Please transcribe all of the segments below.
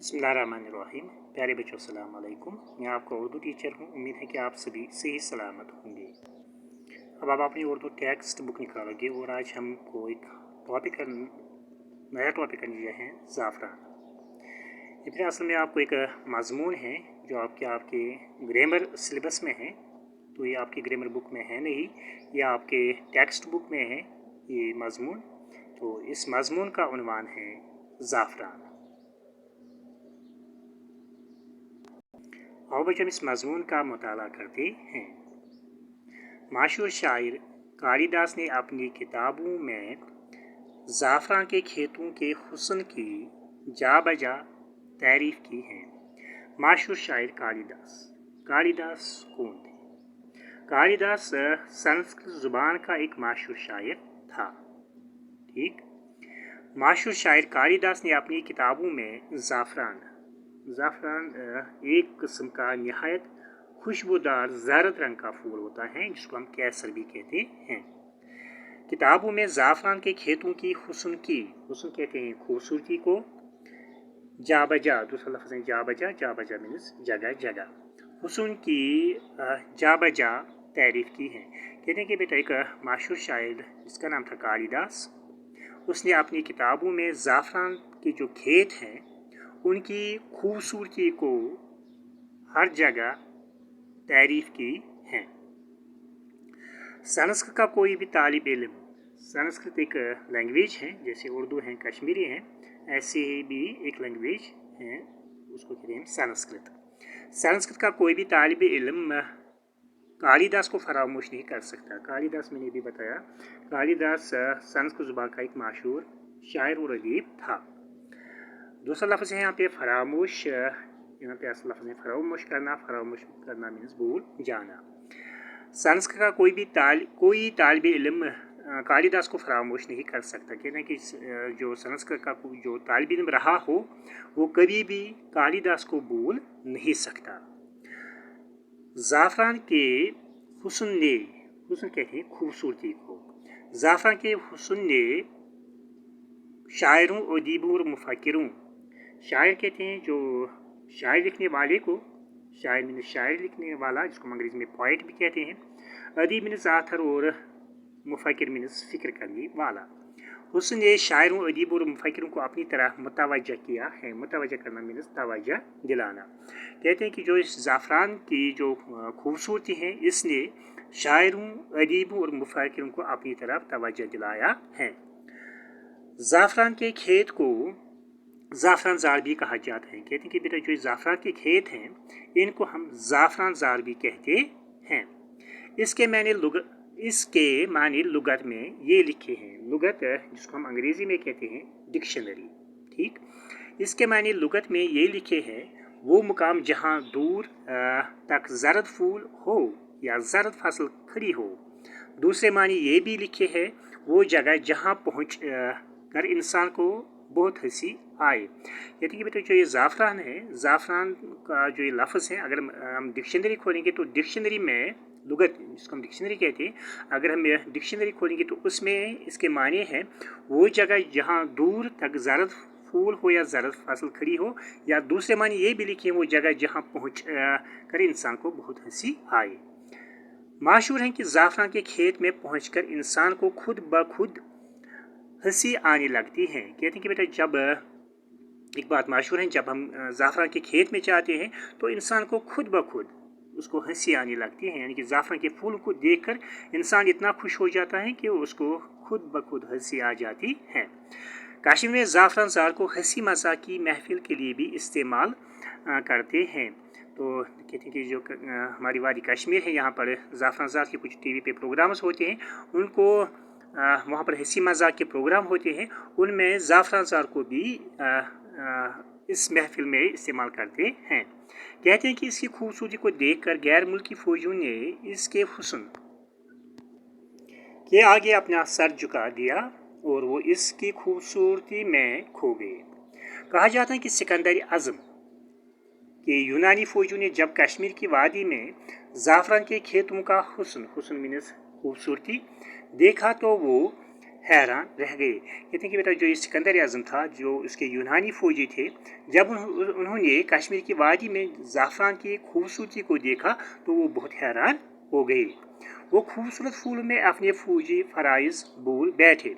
बिस्मिल्लाहिर्रहमानिर्रहीम। प्यारे बच्चों अस्सलाम वालेकुम। मैं आपका उर्दू टीचर हूँ। उम्मीद है कि आप सभी सही सलामत होंगे। अब आप अपनी उर्दू टेक्स्ट बुक निकालोगे और आज हमको एक नया टॉपिक लिया है ज़ाफ़रान। ये फिर असल में आपको एक मज़मून है जो आपके ग्रामर सिलेबस में है, तो ये आपकी ग्रामर बुक में है नहीं, ये आपके टेक्स्ट बुक में है ये मज़मून। तो इस मज़मून का उन्वान है ज़ाफ़रान। और बच्चों इस मज़मून का मुताला करते हैं। मशहूर शायर कालिदास ने अपनी किताबों में ज़ाफ़रान के खेतों के हुस्न की जा बजा तारीफ़ की है। मशहूर शायर कालिदास कौन थे? कालिदास संस्कृत ज़ुबान का एक मशहूर शायर था। ठीक, मशहूर शायर कालिदास ने अपनी किताबों में ज़ाफ़रान एक किस्म का निहायत खुशबूदार ज़रद रंग का फूल होता है जिसको हम कैसर भी कहते हैं। किताबों में ज़ाफ़रान के खेतों की हुस्न कहते हैं खूबसूरती को, जा बजा, दूसरा लफ्ज़ है जा बजा मीन्स जगह जगह, हुस्न की जा बजा तारीफ़ की है। कहते हैं कि बेटा एक मशहूर शायर जिसका नाम था कालिदास, उसने अपनी किताबों में ज़ाफ़रान के जो खेत हैं उनकी खूबसूरती को हर जगह तारीफ़ की है। संस्कृत का कोई भी तालिब इल्म, संस्कृत एक लैंग्वेज है, जैसे उर्दू है, कश्मीरी है, ऐसे भी एक लैंग्वेज है, उसको कहते हैं संस्कृत। संस्कृत का कोई भी तालिब इल्म कालिदास को फरामोश नहीं कर सकता। कालिदास मैंने भी बताया, कालिदास संस्कृत ज़ुबान का एक मशहूर शायर और अदीब था। दूसरा लफ्ज़ है यहाँ पे फरामोश, यहाँ पे असल लफ्ज़ है फरामोश करना मीन्स भूल जाना। संस्कृत का कोई तालिब इल्म कालिदास को फरामोश नहीं कर सकता। कहते हैं कि जो संस्कृत का जो तालिब इल्म रहा हो वो कभी भी कालिदास को भूल नहीं सकता। ज़ाफ़रान के हुस्न कहते हैं खूबसूरती को। ज़ाफ़रान के हुस्न ने शायरों, अदीबों और मुफ़क्किरों, शायर कहते हैं जो शायर लिखने वाले को, शायर लिखने वाला जिसको हम अंग्रेज़ी में पोइट भी कहते हैं, अदीब मीन्स आथर और मुफ़क्किर मीन्स फ़िक्र करने वाला। हुस्न ने शायरों, अदीबों और मुफ़क्किरों को अपनी तरह मुतवज्जा किया है। मुतवज्जा करना मीन्स तवज्जा दिलाना। कहते हैं कि जो इस ज़ाफ़रान की जो खूबसूरती है इसने शायरों, अदीबों और मुफ़क्किरों को अपनी तरफ तवज्जा दिलाया है। ज़ाफ़रान के खेत को ज़ाफ़रान ज़ार भी कहा जाता है। कहते हैं कि बेटा जो ज़ाफ़रान के खेत हैं इनको हम ज़ाफ़रान ज़ार भी कहते हैं। इसके माने लुगत में ये लिखे हैं। लुगत जिसको हम अंग्रेज़ी में कहते हैं डिक्शनरी। ठीक, इसके माने लुगत में ये लिखे हैं वो मुकाम जहाँ दूर तक ज़रद फूल हो या ज़रद फसल खड़ी हो। दूसरे माने ये भी लिखे हैं वो जगह जहाँ पहुँच कर इंसान को बहुत हंसी आए। कहते हैं कि बेटा जो ये ज़ाफ़रान है, ज़ाफ़रान का जो ये लफ्ज़ है, अगर हम डिक्शनरी खोलेंगे तो डिक्शनरी में लुगत जिसको हम डिक्शनरी कहते हैं, अगर हम डिक्शनरी खोलेंगे तो उसमें इसके माने हैं वो जगह जहाँ दूर तक ज़रद फूल हो या ज़रद फसल खड़ी हो, या दूसरे माने ये भी लिखे हैं वो जगह जहाँ पहुँच कर इंसान को बहुत हंसी आए। मशहूर है कि ज़ाफ़रान के खेत में पहुँचकर इंसान को खुद ब खुद हंसी आने लगती है। कहते हैं कि बेटा जब एक बात मशहूर है, जब हम ज़ाफ़रान के खेत में जाते हैं तो इंसान को खुद ब खुद उसको हंसी आने लगती है, यानी कि ज़ाफ़रान के फूल को देखकर इंसान इतना खुश हो जाता है कि उसको खुद ब खुद हंसी आ जाती है। कश्मीर में ज़ाफ़रान ज़ार को हंसी मज़ाक की महफिल के लिए भी इस्तेमाल करते हैं। तो कहते हैं कि जो हमारी वादी कश्मीर है यहाँ पर ज़ाफ़रान ज़ार के कुछ टीवी पे प्रोग्राम्स होते हैं, उनको वहाँ पर हंसी मज़ाक के प्रोग्राम होते हैं, उनमें ज़ाफ़रान ज़ार को भी इस महफिल में इस्तेमाल करते हैं। कहते हैं कि इसकी खूबसूरती को देखकर गैर मुल्की फ़ौजियों ने इसके हुस्न के आगे अपना सर झुका दिया और वो इसकी खूबसूरती में खो गए। कहा जाता है कि सिकंदर आज़म के यूनानी फ़ौजियों ने जब कश्मीर की वादी में ज़ाफ़रान के खेतों का हुस्न मीन्स खूबसूरती देखा तो वो हैरान रह गए। कहते हैं कि बेटा जो ये सिकंदर आज़म था, जो उसके यूनानी फौजी थे, जब उन्होंने कश्मीर की वादी में ज़ाफ़रान की खूबसूरती को देखा तो वो बहुत हैरान हो गए। वो खूबसूरत फूलों में अपने फौजी फ़राइज़ भूल बैठे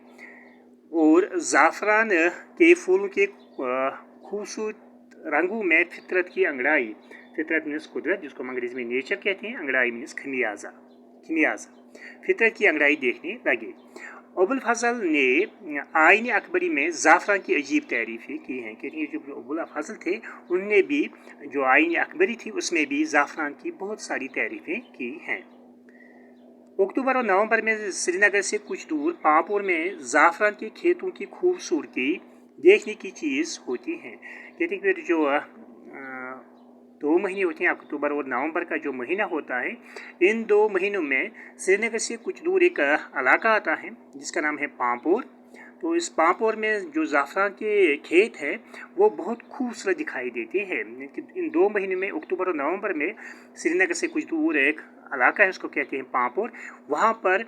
और ज़ाफ़रान के फूलों के खूबसूरत रंगों में फितरत की अंगड़ाई, फितरत मीन्स कुदरत, जिसको हम अंग्रेज़ी में नेचर कहते हैं, अंगड़ाई मीन्स खमियाजा, फितरत की अंगड़ाई देखने लगे। अबुल फजल ने आईन अकबरी में ज़ाफ़रान की अजीब तारीफ़ें की हैं। कहते हैं जो अबुल फजल थे, उनने भी जो आईन अकबरी थी उसमें भी ज़ाफ़रान की बहुत सारी तारीफ़ें की हैं। अक्टूबर और नवंबर में श्रीनगर से कुछ दूर पांपोर में ज़ाफ़रान के खेतों की खूबसूरती देखने की चीज़ होती है। कहते हैं कि जो 2 महीने होते हैं, अक्टूबर और नवंबर का जो महीना होता है, इन 2 महीनों में श्रीनगर से कुछ दूर एक इलाका आता है जिसका नाम है पांपोर। तो इस पांपोर में जो ज़ाफ़रान के खेत हैं वो बहुत खूबसूरत दिखाई देते हैं। इन 2 महीने में अक्टूबर और नवंबर में श्रीनगर से कुछ दूर एक इलाका है, उसको कहते हैं पांपोर। वहाँ पर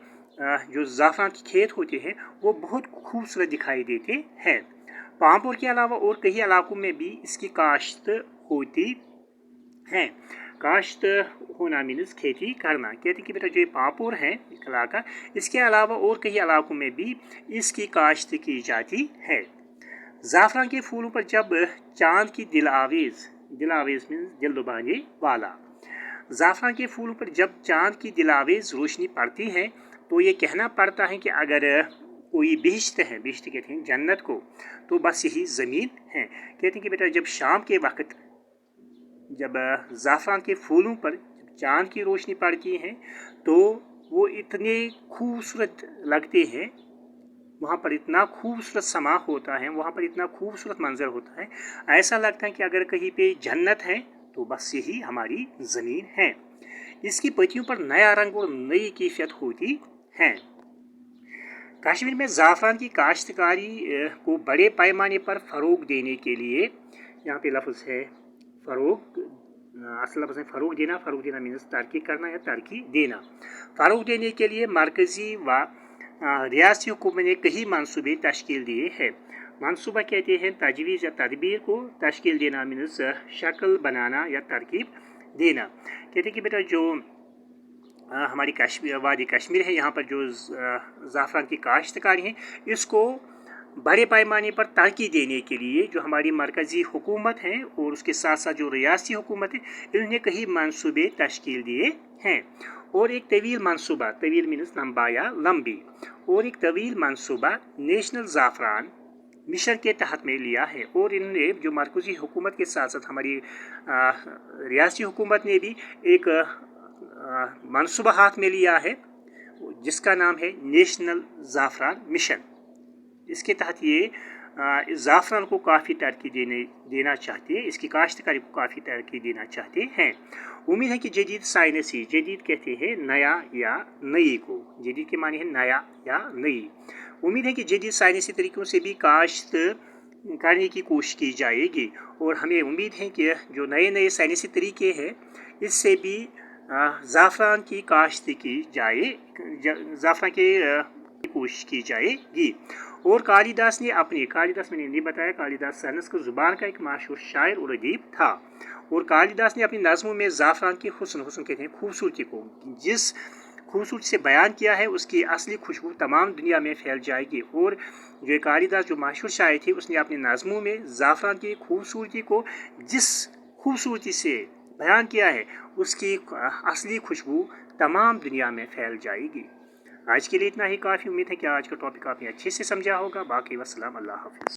जो ज़ाफ़रान के खेत होते हैं वो बहुत खूबसूरत दिखाई देते हैं। पांपोर के अलावा और कई इलाकों में भी इसकी काश्त होती है। काश्त होना मीन्स खेती करना। कहते हैं कि बेटा जो ये पांपोर है इलाका, इसके अलावा और कई इलाकों में भी इसकी काश्त की जाती है। ज़ाफ़रान के फूलों पर जब चांद की दिल आवेज़ मीन्स दिल लुभाने वाला, ज़ाफ़रान के फूलों पर जब चांद की दिल आवेज़ रोशनी पड़ती है तो ये कहना पड़ता है कि अगर कोई बिहिश्त है, बिहिश्त कहते हैं जन्नत को, तो बस यही ज़मीन है। कहते हैं कि बेटा जब शाम के वक्त जब ज़ाफ़रान के फूलों पर चांद की रोशनी पड़ती है तो वो इतने खूबसूरत लगते हैं, वहाँ पर इतना खूबसूरत समा होता है, वहाँ पर इतना खूबसूरत मंजर होता है, ऐसा लगता है कि अगर कहीं पे जन्नत है तो बस यही हमारी ज़मीन है। इसकी पत्तियों पर नया रंग और नई कैफियत होती है। कश्मीर में ज़ाफ़रान की काश्तकारी को बड़े पैमाने पर फ़रोग देने के लिए, यहाँ पे लफ्ज़ है फ़रोग, असल लफ्ज़ है फ़रोग देना मीन्स तरक्की करना या तरक्की देना। फ़रोग देने के लिए मरकज़ी व रियासी हुकूमत ने कई मनसूबे तश्कील दिए हैं। मनसूबा कहते हैं तजवीज़ या तदबीर को, तश्कील देना मीन्स शक्ल बनाना या तरकीब देना। कहते हैं कि बेटा जो हमारी वादी कश्मीर है, यहाँ पर जो ज़ाफ़रान की काश्तकारी है, इसको बड़े पैमाने पर तरक्की देने के लिए जो हमारी मरकज़ी हुकूमत है और उसके साथ साथ जो रियासी हुकूमत है, इन्होंने कई मनसूबे तश्कील दिए हैं। और एक तवील मनसूबा, तवील मीन्स लंबा या लंबी, और एक तवील मनसूबा नेशनल ज़ाफ़रान मिशन के तहत में लिया है। और इन्होंने जो मरकज़ी हुकूमत के साथ साथ हमारी रियासी हुकूमत ने भी एक मनसूबा हाथ में लिया है जिसका नाम है नेशनल ज़ाफ़रान मिशन। इसके तहत ये ज़ाफ़रान को काफ़ी तरक्की देना चाहते हैं, इसकी काश्तकारी को काफ़ी तरक्की देना चाहते हैं। उम्मीद है कि जदीद साइंसी, जदीद कहते हैं नया या नई को, जदीद के माने हैं नया या नई। उम्मीद है कि जदीद साइंसी तरीक़ों से भी काश्त करने की कोशिश की जाएगी और हमें उम्मीद है कि जो नए नए साइंसी तरीके हैं इससे भी ज़ाफ़रान की काश्त की जाए, ज़ाफ़रान की कोशिश की जाएगी। और कालिदास ने कालिदास मैंने नहीं बताया, कालिदास संस्कृत ज़ुबान का एक मशहूर शायर और अदीब था। और कालिदास ने अपनी नज़्मों में ज़ाफ़रान की हुस्न कहते हैं खूबसूरती को, जिस खूबसूरती से बयान किया है उसकी असली खुशबू तमाम दुनिया में फैल जाएगी। और जो कालिदास जो मशहूर शायर थे, उसने अपनी नज़्मों में ज़ाफ़रान की खूबसूरती को जिस खूबसूरती से बयान किया है उसकी असली खुशबू तमाम दुनिया में फैल जाएगी। आज के लिए इतना ही काफ़ी। उम्मीद है कि आज का टॉपिक आपने अच्छे से समझा होगा। बाकी वस्सलाम, अल्लाह हाफ़िज़।